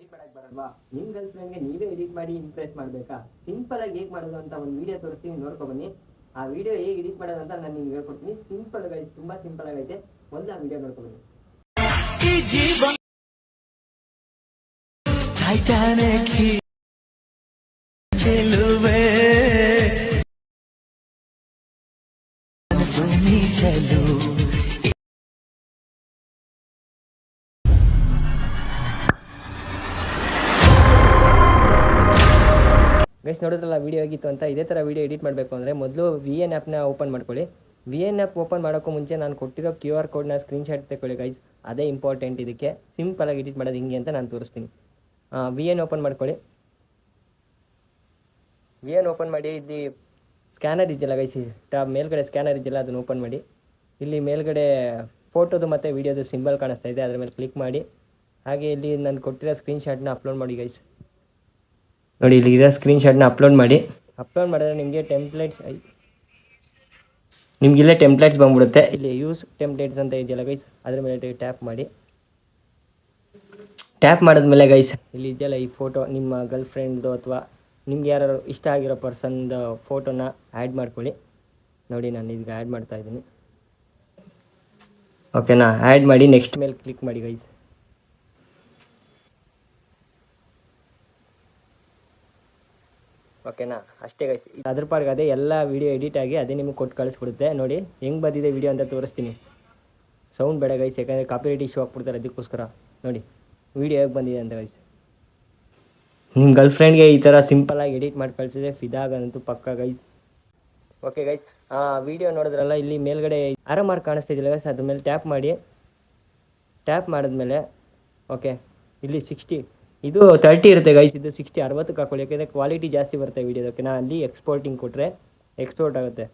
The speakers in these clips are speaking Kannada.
ಎಡಿಟ್ ಮಾಡಕ್ ಬರಲ್ವಾ? ನಿಮ್ ಗರ್ಲ್ ಫ್ರೆಂಡ್ಗೆ ನೀವೇ ಎಡಿಟ್ ಮಾಡಿ ಇಂಪ್ರೆಸ್ ಮಾಡ್ಬೇಕಾ? ಸಿಂಪಲ್ ಆಗಿ ಹೇಗೆ ಮಾಡೋದು ಅಂತ ಒಂದು ವಿಡಿಯೋ ತೋರಿಸ್ತೀನಿ, ನೋಡ್ಕೊ ಬನ್ನಿ. ಆ ವಿಡಿಯೋ ಹೇಗೆ ಎಡಿಟ್ ಮಾಡೋದು ಅಂತ ನಾನು ನಿಮ್ಗೆ ಹೇಳ್ಕೊಡ್ತೀನಿ. ಸಿಂಪಲ್ ಆಗಿ, ತುಂಬಾ ಸಿಂಪಲ್ ಆಗೈತೆ. ಒಂದು ಆ ವಿಡಿಯೋ ನೋಡ್ಕೊ ಬನ್ನಿ. ಗೈಸ್ ನೋಡಿದ್ರಲ್ಲ ವಿಡಿಯೋ ಆಗಿತ್ತು ಅಂತ. ಇದೇ ಥರ ವಿಡಿಯೋ ಎಡಿಟ್ ಮಾಡಬೇಕು ಅಂದರೆ ಮೊದಲು VN ಆ್ಯಪ್ನ ಓಪನ್ ಮಾಡ್ಕೊಳ್ಳಿ. VN ಆ್ಯಪ್ ಓಪನ್ ಮಾಡೋಕ್ಕೂ ಮುಂಚೆ ನಾನು ಕೊಟ್ಟಿರೋ QR ಕೋಡ್ನ ಸ್ಕ್ರೀನ್ಶಾಟ್ ತಗೊಳ್ಳಿ ಗೈಸ್. ಅದೇ ಇಂಪಾರ್ಟೆಂಟ್. ಇದಕ್ಕೆ ಸಿಂಪಲಾಗಿ ಎಡಿಟ್ ಮಾಡೋದು ಹಿಂಗೆ ಅಂತ ನಾನು ತೋರಿಸ್ತೀನಿ. VN ಓಪನ್ ಮಾಡ್ಕೊಳ್ಳಿ. VN ಓಪನ್ ಮಾಡಿ, ಇಲ್ಲಿ ಸ್ಕ್ಯಾನರ್ ಇದೆಯಲ್ಲ ಗೈಸ್, ಮೇಲ್ಗಡೆ ಸ್ಕ್ಯಾನರ್ ಇದೆಯಲ್ಲ, ಅದನ್ನು ಓಪನ್ ಮಾಡಿ. ಇಲ್ಲಿ ಮೇಲ್ಗಡೆ ಫೋಟೋದು ಮತ್ತು ವೀಡಿಯೋದು ಸಿಂಬಲ್ ಕಾಣಿಸ್ತಾ ಇದೆ, ಅದ್ರ ಮೇಲೆ ಕ್ಲಿಕ್ ಮಾಡಿ. ಹಾಗೆ ಇಲ್ಲಿ ನಾನು ಕೊಟ್ಟಿರೋ ಸ್ಕ್ರೀನ್ಶಾಟ್ನ ಅಪ್ಲೋಡ್ ಮಾಡಿ ಗೈಸ್. ನೋಡಿ, ಇಲ್ಲಿ ಇರೋ ಸ್ಕ್ರೀನ್ಶಾಟ್ನ ಅಪ್ಲೋಡ್ ಮಾಡಿ. ಅಪ್ಲೋಡ್ ಮಾಡಿದ್ರೆ ನಿಮಗೆ ನಿಮಗಿಲ್ಲೇ ಟೆಂಪ್ಲೇಟ್ಸ್ ಬಂದ್ಬಿಡುತ್ತೆ. ಇಲ್ಲಿ ಯೂಸ್ ಟೆಂಪ್ಲೇಟ್ಸ್ ಅಂತ ಇದೆಯಲ್ಲ ಗೈಸ್, ಅದ್ರ ಮೇಲೆ ಟ್ಯಾಪ್ ಮಾಡಿ. ಟ್ಯಾಪ್ ಮಾಡಿದ್ಮೇಲೆ ಗೈಸ್ ಇಲ್ಲಿ ಇದೆಯಲ್ಲ ಈ ಫೋಟೋ, ನಿಮ್ಮ ಗರ್ಲ್ ಫ್ರೆಂಡ್ದು ಅಥವಾ ನಿಮ್ಗೆ ಯಾರು ಇಷ್ಟ ಆಗಿರೋ ಪರ್ಸನ್ದು ಫೋಟೋನ ಆ್ಯಡ್ ಮಾಡ್ಕೊಳ್ಳಿ. ನೋಡಿ, ನಾನು ಈಗ ಆ್ಯಡ್ ಮಾಡ್ತಾ ಇದ್ದೀನಿ. ಓಕೆನಾ? ಆ್ಯಡ್ ಮಾಡಿ ನೆಕ್ಸ್ಟ್ ಮೇಲೆ ಕ್ಲಿಕ್ ಮಾಡಿ ಗೈಸ್. ಓಕೆನಾ? ಅಷ್ಟೇ ಗೈಸ್. ಅದ್ರ ಪಾರ್ಗೆ ಅದೇ ಎಲ್ಲ ವೀಡಿಯೋ ಎಡಿಟ್ ಆಗಿ ಅದೇ ನಿಮಗೆ ಕೊಟ್ಟು ಕಳಿಸ್ಬಿಡುತ್ತೆ. ನೋಡಿ ಹೆಂಗೆ ಬಂದಿದೆ ವೀಡಿಯೋ ಅಂತ ತೋರಿಸ್ತೀನಿ. ಸೌಂಡ್ ಬೇಡ ಗೈಸ್, ಯಾಕಂದರೆ ಕಾಪಿರೈಟ್ ಇಶ್ಯೂ ಹಾಕ್ಬಿಡ್ತಾರೆ, ಅದಕ್ಕೋಸ್ಕರ. ನೋಡಿ ವೀಡಿಯೋ ಹೇಗೆ ಬಂದಿದೆ ಅಂತ ಗೈಸ್. ನಿಮ್ಮ ಗರ್ಲ್ ಫ್ರೆಂಡ್ಗೆ ಈ ಥರ ಸಿಂಪಲಾಗಿ ಎಡಿಟ್ ಮಾಡಿ ಕಳಿಸಿದ್ರೆ ಫಿದಾಗಂತೂ ಪಕ್ಕ ಗೈಸ್. ಓಕೆ ಗೈಸ್, ವೀಡಿಯೋ ನೋಡಿದ್ರಲ್ಲ, ಇಲ್ಲಿ ಮೇಲ್ಗಡೆ ಆರೋ ಮಾರ್ಕ್ ಕಾಣಿಸ್ತಿದ್ದಿಲ್ಲ ಗೈಸ್, ಅದ್ರ ಮೇಲೆ ಟ್ಯಾಪ್ ಮಾಡಿ. ಟ್ಯಾಪ್ ಮಾಡಿದ್ಮೇಲೆ ಓಕೆ, ಇಲ್ಲಿ 60, ಇದು 30 ಇರುತ್ತೆ ಗೈಸ್, ಇದು 60 60ಕ್ಕೆ ಹಾಕೊಳ್ಳಿ, ಯಾಕೆಂದರೆ ಕ್ವಾಲಿಟಿ ಜಾಸ್ತಿ ಬರುತ್ತೆ ವೀಡಿಯೋದಕ್ಕೆ. ನಾನು ಅಲ್ಲಿ ಎಕ್ಸ್ಪೋರ್ಟಿಂಗ್ ಕೊಟ್ಟರೆ ಎಕ್ಸ್ಪೋರ್ಟ್ ಆಗುತ್ತೆ.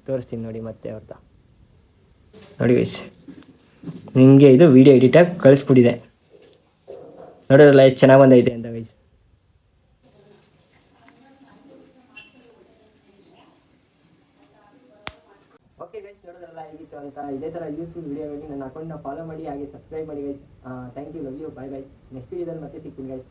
ತೋರಿಸ್ತೀನಿ ನೋಡಿ ಮತ್ತೆ ಅವ್ರದ್ದು. ನೋಡಿ ಗೈಸ್, ನಿಮಗೆ ಇದು ವೀಡಿಯೋ ಎಡಿಟಾಗಿ ಕಳಿಸ್ಬಿಟ್ಟಿದೆ. ನೋಡೋದ್ರಲ್ಲ ಎಷ್ಟು ಚೆನ್ನಾಗಿ ಬಂದೈತೆ ಅಂತ ಗೈಸ್. ಓಕೆ ಗೈಸ್, ನೋಡೋದ್ರಲ್ಲ ಹೇಗಿತ್ತು ಅಂತ. ಇದೇ ಥರ ಯೂಸ್ಫುಲ್ ವೀಡಿಯೋಗಾಗಿ ನನ್ನ ಅಕೌಂಟ್ನ ಫಾಲೋ ಮಾಡಿ, ಹಾಗೆ ಸಬ್ಸ್ಕ್ರೈಬ್ ಮಾಡಿ guys. Thank you, love you, bye bye. Next ವೀಡಿಯೋದಲ್ಲಿ ಮತ್ತೆ ಸಿಗ್ತೀನಿ ಗೈಸ್.